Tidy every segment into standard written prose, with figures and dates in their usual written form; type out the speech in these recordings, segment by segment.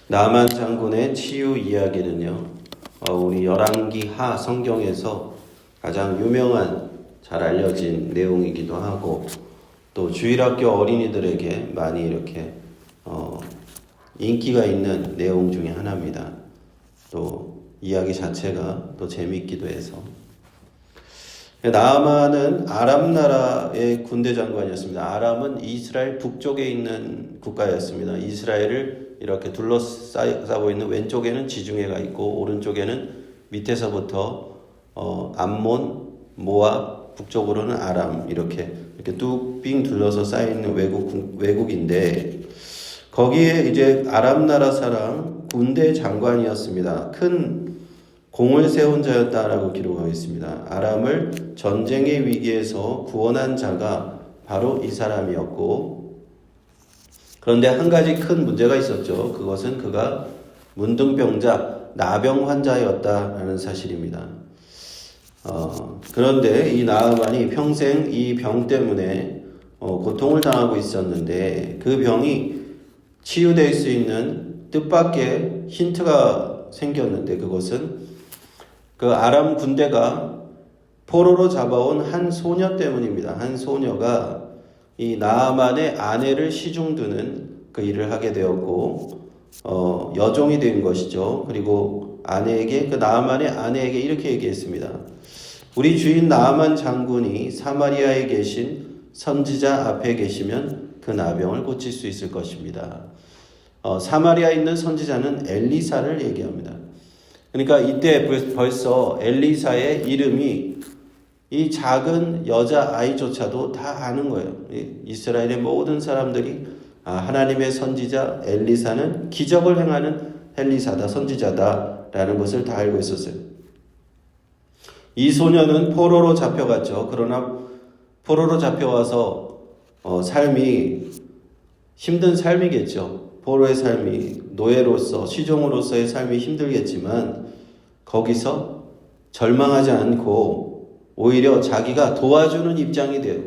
나만 장군의 치유 이야기는요, 우리 열왕기 하 성경에서 가장 유명한 잘 알려진 내용이기도 하고 또 주일학교 어린이들에게 많이 이렇게 인기가 있는 내용 중에 하나입니다. 또 이야기 자체가 또 재밌기도 해서. 나아만은 아람 나라의 군대 장관이었습니다. 아람은 이스라엘 북쪽에 있는 국가였습니다. 이스라엘을 이렇게 둘러싸고 있는 왼쪽에는 지중해가 있고 오른쪽에는 밑에서부터 암몬, 모압, 북쪽으로는 아람 이렇게 뚝빙 둘러서 쌓여 있는 외국인데 거기에 이제 아람 나라 사람 군대 장관이었습니다. 큰 공을 세운 자였다라고 기록하고 있습니다. 아람을 전쟁의 위기에서 구원한 자가 바로 이 사람이었고, 그런데 한 가지 큰 문제가 있었죠. 그것은 그가 문둥병자, 나병 환자였다라는 사실입니다. 그런데 이 나아만이 평생 이 병 때문에 고통을 당하고 있었는데 그 병이 치유될 수 있는 뜻밖의 힌트가 생겼는데 그것은 그 아람 군대가 포로로 잡아온 한 소녀 때문입니다. 한 소녀가 이 나아만의 아내를 시중드는 그 일을 하게 되었고 여종이 된 것이죠. 그리고 아내에게 그 나아만의 아내에게 이렇게 얘기했습니다. 우리 주인 나아만 장군이 사마리아에 계신 선지자 앞에 계시면 그 나병을 고칠 수 있을 것입니다. 사마리아에 있는 선지자는 엘리사를 얘기합니다. 그러니까 이때 벌써 엘리사의 이름이 이 작은 여자아이조차도 다 아는 거예요. 이스라엘의 모든 사람들이 하나님의 선지자 엘리사는 기적을 행하는 엘리사다, 선지자다라는 것을 다 알고 있었어요. 이 소녀는 포로로 잡혀갔죠. 그러나 포로로 잡혀와서 삶이 힘든 삶이겠죠. 포로의 삶이 노예로서 시종으로서의 삶이 힘들겠지만 거기서 절망하지 않고 오히려 자기가 도와주는 입장이 돼요.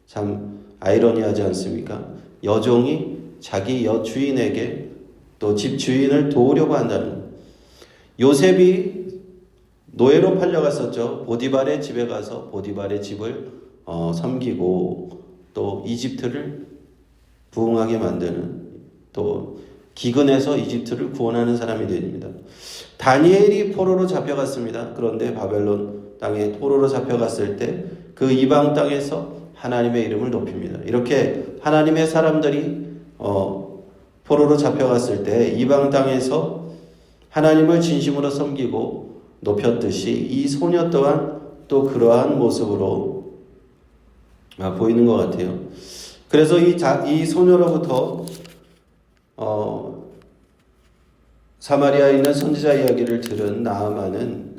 참 아이러니하지 않습니까? 여종이 자기 여주인에게 또 집주인을 도우려고 한다는. 요셉이 노예로 팔려갔었죠. 보디발의 집에 가서 보디발의 집을 섬기고 또 이집트를 부흥하게 만드는, 또 기근에서 이집트를 구원하는 사람이 됩니다. 다니엘이 포로로 잡혀갔습니다. 그런데 바벨론 땅에 포로로 잡혀갔을 때 그 이방 땅에서 하나님의 이름을 높입니다. 이렇게 하나님의 사람들이 포로로 잡혀갔을 때 이방 땅에서 하나님을 진심으로 섬기고 높였듯이 이 소녀 또한 또 그러한 모습으로 보이는 것 같아요. 그래서 이 소녀로부터 사마리아에 있는 선지자 이야기를 들은 나아만은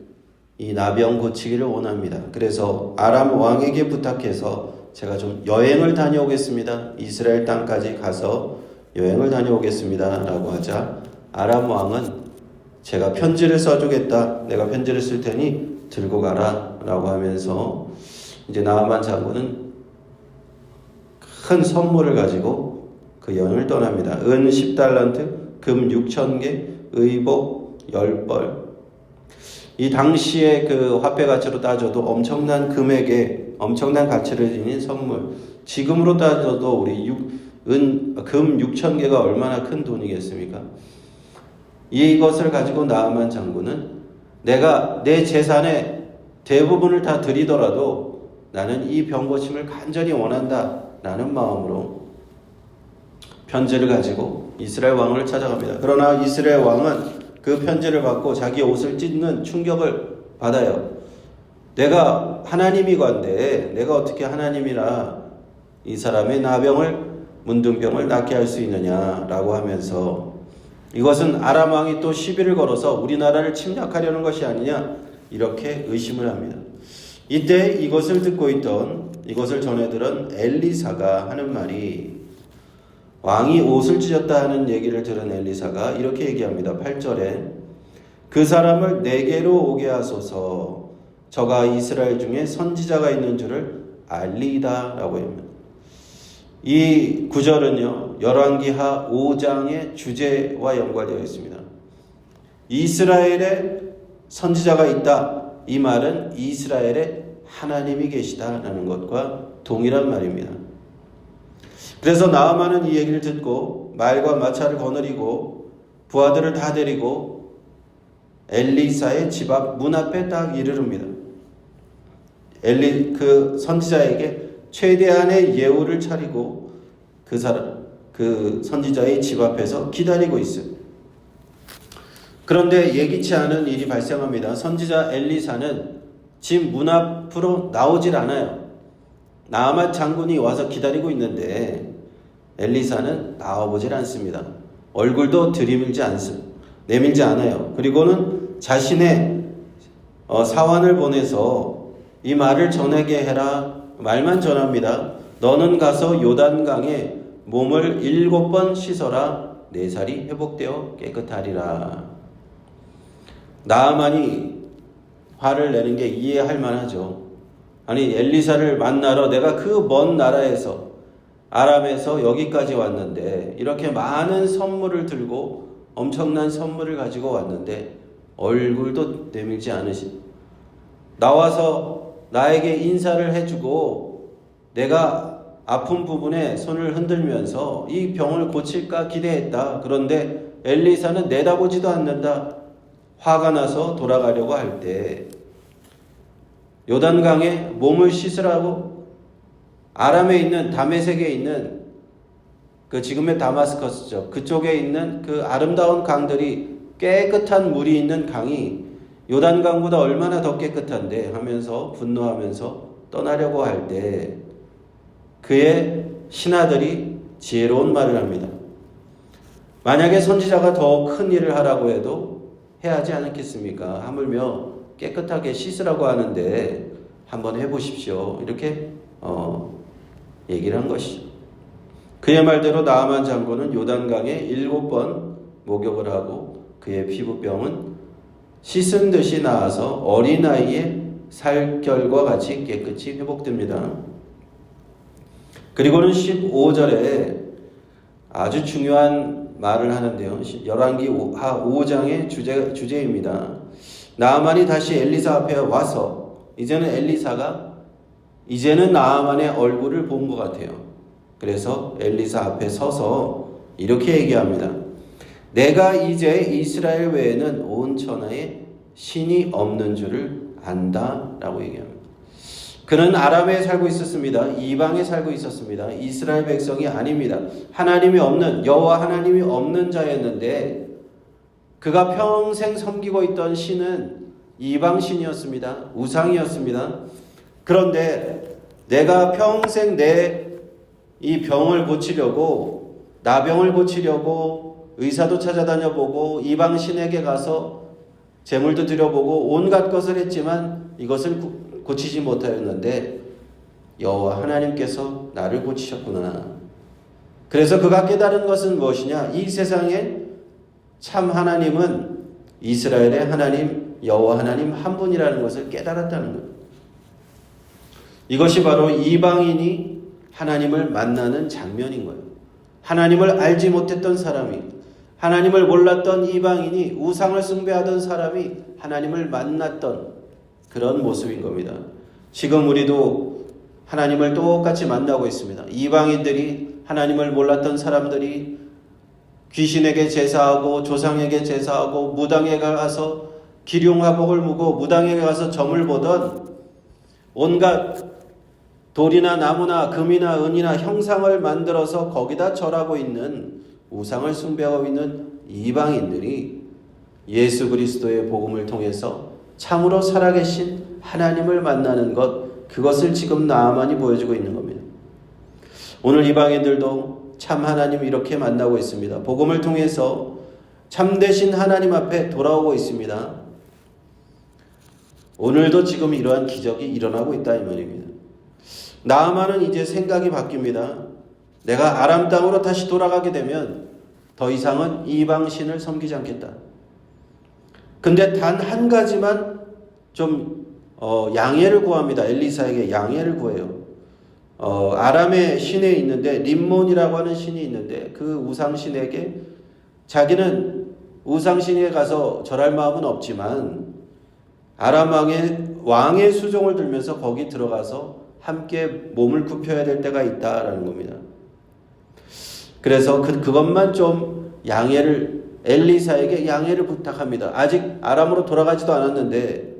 이 나병 고치기를 원합니다. 그래서 아람 왕에게 부탁해서 제가 좀 여행을 다녀오겠습니다. 이스라엘 땅까지 가서 여행을 다녀오겠습니다. 라고 하자 아람 왕은 제가 편지를 써주겠다. 내가 편지를 쓸 테니 들고 가라. 라고 하면서 이제 나아만 장군은 큰 선물을 가지고 그 여행을 떠납니다. 은 10달란트, 금 6,000개, 의복 10벌. 이 당시의 그 화폐 가치로 따져도 엄청난 금액에 엄청난 가치를 지닌 선물. 지금으로 따져도 우리 금 6,000개가 얼마나 큰 돈이겠습니까? 이것을 가지고 나아만 장군은 내가 내 재산의 대부분을 다 드리더라도 나는 이 병 고침을 간절히 원한다 라는 마음으로 편지를 가지고 이스라엘 왕을 찾아갑니다. 그러나 이스라엘 왕은 그 편지를 받고 자기 옷을 찢는 충격을 받아요. 내가 하나님이건데 내가 어떻게 하나님이라 이 사람의 문둥병을 낫게 할 수 있느냐라고 하면서 이것은 아람 왕이 또 시비를 걸어서 우리나라를 침략하려는 것이 아니냐 이렇게 의심을 합니다. 이때 이것을 전해들은 엘리사가 하는 말이, 왕이 옷을 찢었다 하는 얘기를 들은 엘리사가 이렇게 얘기합니다. 8절에 그 사람을 내게로 오게 하소서, 저가 이스라엘 중에 선지자가 있는 줄을 알리이다 라고 합니다. 이 구절은요, 열왕기하 5장의 주제와 연관되어 있습니다. 이스라엘에 선지자가 있다. 이 말은 이스라엘에 하나님이 계시다라는 것과 동일한 말입니다. 그래서 나아만은 이 얘기를 듣고 말과 마차를 거느리고 부하들을 다 데리고 엘리사의 집 앞 문 앞에 딱 이르릅니다. 그 선지자에게 최대한의 예우를 차리고 그 선지자의 집 앞에서 기다리고 있어요. 그런데 예기치 않은 일이 발생합니다. 선지자 엘리사는 집 문 앞으로 나오질 않아요. 나아만 장군이 와서 기다리고 있는데 엘리사는 나와보질 않습니다. 얼굴도 내밀지 않아요. 그리고는 자신의 사환을 보내서 이 말을 전하게 해라. 말만 전합니다. 너는 가서 요단강에 몸을 7번 씻어라. 내 살이 회복되어 깨끗하리라. 나아만이 화를 내는 게 이해할 만하죠. 아니, 엘리사를 만나러 내가 그 먼 나라에서 아람에서 여기까지 왔는데 이렇게 많은 선물을 들고 엄청난 선물을 가지고 왔는데 얼굴도 내밀지 않으신, 나와서 나에게 인사를 해주고 내가 아픈 부분에 손을 흔들면서 이 병을 고칠까 기대했다. 그런데 엘리사는 내다보지도 않는다. 화가 나서 돌아가려고 할 때 요단강에 몸을 씻으라고 아람에 있는 다메섹에 있는 그 지금의 다마스커스죠. 그쪽에 있는 그 아름다운 강들이 깨끗한 물이 있는 강이 요단강보다 얼마나 더 깨끗한데 하면서 분노하면서 떠나려고 할 때 그의 신하들이 지혜로운 말을 합니다. 만약에 선지자가 더 큰 일을 하라고 해도 해야 하지 않겠습니까? 하물며 깨끗하게 씻으라고 하는데 한번 해보십시오. 이렇게 얘기를 한 것이죠. 그의 말대로 나아만 장군은 요단강에 7번 목욕을 하고 그의 피부병은 씻은 듯이 나아서 어린아이의 살결과 같이 깨끗이 회복됩니다. 그리고는 15절에 아주 중요한 말을 하는데요. 열왕기하 5장의 주제입니다. 나아만이 다시 엘리사 앞에 와서 이제는 나아만의 얼굴을 본 것 같아요. 그래서 엘리사 앞에 서서 이렇게 얘기합니다. 내가 이제 이스라엘 외에는 온 천하에 신이 없는 줄을 안다 라고 얘기합니다. 그는 아람에 살고 있었습니다. 이방에 살고 있었습니다. 이스라엘 백성이 아닙니다. 하나님이 없는, 여호와 하나님이 없는 자였는데 그가 평생 섬기고 있던 신은 이방신이었습니다. 우상이었습니다. 그런데 내가 평생 내 이 병을 고치려고, 나병을 고치려고 의사도 찾아다녀보고 이방신에게 가서 제물도 드려보고 온갖 것을 했지만 이것을 고치지 못하였는데 여호와 하나님께서 나를 고치셨구나. 그래서 그가 깨달은 것은 무엇이냐? 이 세상에 참 하나님은 이스라엘의 하나님, 여호와 하나님 한 분이라는 것을 깨달았다는 것. 이것이 바로 이방인이 하나님을 만나는 장면인 거예요. 하나님을 알지 못했던 사람이, 하나님을 몰랐던 이방인이, 우상을 숭배하던 사람이 하나님을 만났던 그런 모습인 겁니다. 지금 우리도 하나님을 똑같이 만나고 있습니다. 이방인들이, 하나님을 몰랐던 사람들이 귀신에게 제사하고 조상에게 제사하고 무당에 가서 기륭화복을 무고 무당에 가서 점을 보던 온갖 돌이나 나무나 금이나 은이나 형상을 만들어서 거기다 절하고 있는, 우상을 숭배하고 있는 이방인들이 예수 그리스도의 복음을 통해서 참으로 살아계신 하나님을 만나는 것, 그것을 지금 나아만이 보여주고 있는 겁니다. 오늘 이방인들도 참 하나님 이렇게 만나고 있습니다. 복음을 통해서 참되신 하나님 앞에 돌아오고 있습니다. 오늘도 지금 이러한 기적이 일어나고 있다 이 말입니다. 나아만은 이제 생각이 바뀝니다. 내가 아람 땅으로 다시 돌아가게 되면 더 이상은 이방신을 섬기지 않겠다. 근데 단 한 가지만 좀 양해를 구합니다. 엘리사에게 양해를 구해요. 아람의 신에 있는데 림몬이라고 하는 신이 있는데 그 우상신에게 자기는 우상신에 가서 절할 마음은 없지만 아람 왕의 수종을 들면서 거기 들어가서 함께 몸을 굽혀야 될 때가 있다라는 겁니다. 그래서 그것만 좀 엘리사에게 양해를 부탁합니다. 아직 아람으로 돌아가지도 않았는데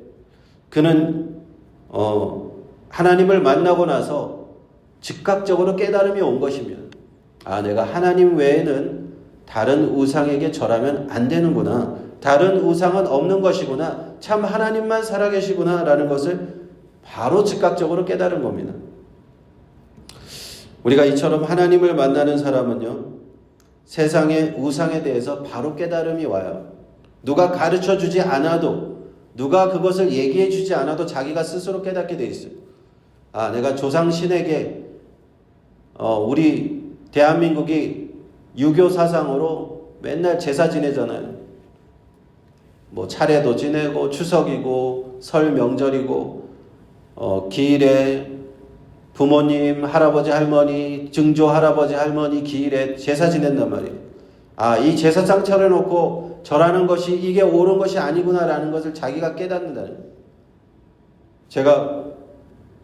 그는 하나님을 만나고 나서 즉각적으로 깨달음이 온 것이며 내가 하나님 외에는 다른 우상에게 절하면 안 되는구나. 다른 우상은 없는 것이구나. 참 하나님만 살아계시구나 라는 것을 바로 즉각적으로 깨달은 겁니다. 우리가 이처럼 하나님을 만나는 사람은요, 세상의 우상에 대해서 바로 깨달음이 와요. 누가 가르쳐 주지 않아도, 누가 그것을 얘기해 주지 않아도 자기가 스스로 깨닫게 돼 있어요. 내가 조상신에게 우리 대한민국이 유교 사상으로 맨날 제사 지내잖아요. 뭐 차례도 지내고 추석이고 설 명절이고 기일에 부모님, 할아버지, 할머니, 증조 할아버지, 할머니 기일에 제사 지낸단 말이에요. 이 제사상 차려놓고 절하는 것이 이게 옳은 것이 아니구나라는 것을 자기가 깨닫는다는 거예요. 제가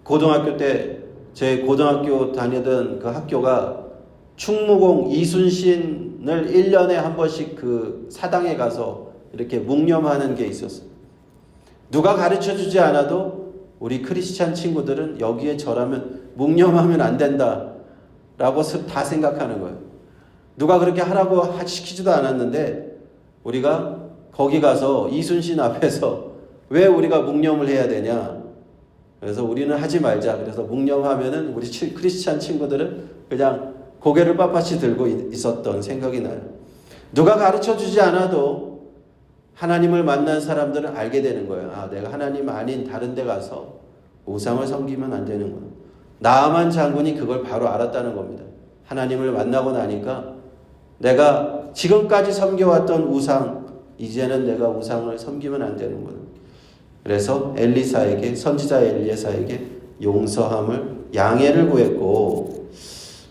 고등학교 때 제 고등학교 다니던 그 학교가 충무공 이순신을 1년에 한 번씩 그 사당에 가서 이렇게 묵념하는 게 있었어요. 누가 가르쳐 주지 않아도 우리 크리스찬 친구들은 여기에 절하면 묵념하면 안 된다라고 다 생각하는 거예요. 누가 그렇게 하라고 시키지도 않았는데 우리가 거기 가서 이순신 앞에서 왜 우리가 묵념을 해야 되냐. 그래서 우리는 하지 말자. 그래서 묵념하면은 우리 크리스찬 친구들은 그냥 고개를 빳빳이 들고 있었던 생각이 나요. 누가 가르쳐 주지 않아도 하나님을 만난 사람들은 알게 되는 거예요. 내가 하나님 아닌 다른 데 가서 우상을 섬기면 안 되는구나. 나아만 장군이 그걸 바로 알았다는 겁니다. 하나님을 만나고 나니까 내가 지금까지 섬겨왔던 우상, 이제는 내가 우상을 섬기면 안 되는구나. 그래서 선지자 엘리사에게 용서함을, 양해를 구했고,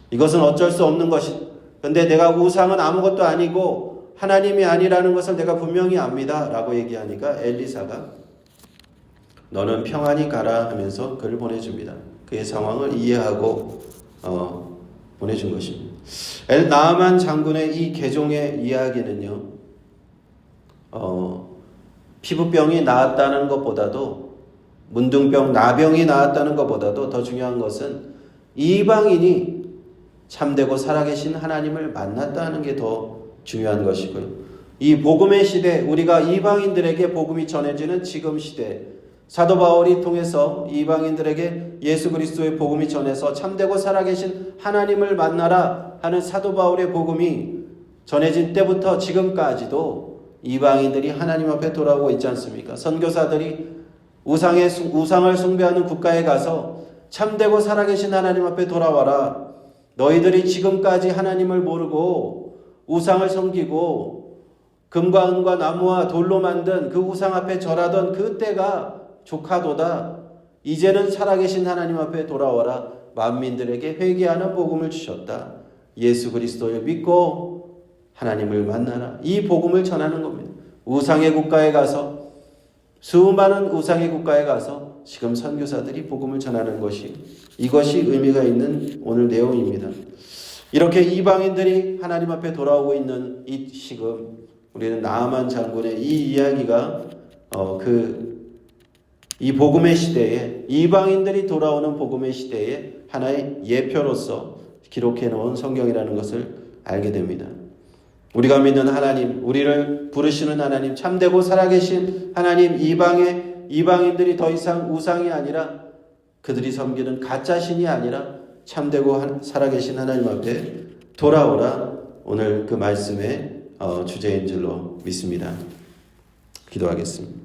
이것은 어쩔 수 없는 것이, 근데 내가 우상은 아무것도 아니고 하나님이 아니라는 것을 내가 분명히 압니다 라고 얘기하니까 엘리사가 너는 평안히 가라 하면서 그를 보내줍니다. 그의 상황을 이해하고 보내준 것입니다. 나아만 장군의 이 개종의 이야기는요, 피부병이 나았다는 것보다도, 문둥병, 나병이 나았다는 것보다도 더 중요한 것은 이방인이 참되고 살아계신 하나님을 만났다는 게 더 중요한 것이고요. 이 복음의 시대, 우리가 이방인들에게 복음이 전해지는 지금 시대, 사도 바울이 통해서 이방인들에게 예수 그리스도의 복음이 전해서 참되고 살아계신 하나님을 만나라 하는 사도 바울의 복음이 전해진 때부터 지금까지도 이방인들이 하나님 앞에 돌아오고 있지 않습니까? 선교사들이 우상을 숭배하는 국가에 가서 참되고 살아계신 하나님 앞에 돌아와라. 너희들이 지금까지 하나님을 모르고 우상을 섬기고 금과 은과 나무와 돌로 만든 그 우상 앞에 절하던 그 때가 족하도다. 이제는 살아계신 하나님 앞에 돌아와라. 만민들에게 회개하는 복음을 주셨다. 예수 그리스도를 믿고 하나님을 만나라. 이 복음을 전하는 겁니다. 우상의 국가에 가서, 수많은 우상의 국가에 가서 지금 선교사들이 복음을 전하는 이것이 의미가 있는 오늘 내용입니다. 이렇게 이방인들이 하나님 앞에 돌아오고 있는 이 시금 우리는 나아만 장군의 이 이야기가 이 복음의 시대에, 이방인들이 돌아오는 복음의 시대에 하나의 예표로서 기록해 놓은 성경이라는 것을 알게 됩니다. 우리가 믿는 하나님, 우리를 부르시는 하나님, 참되고 살아계신 하나님, 이방인들이 더 이상 우상이 아니라 그들이 섬기는 가짜 신이 아니라 참되고 살아계신 하나님 앞에 돌아오라. 오늘 그 말씀의 주제인 줄로 믿습니다. 기도하겠습니다.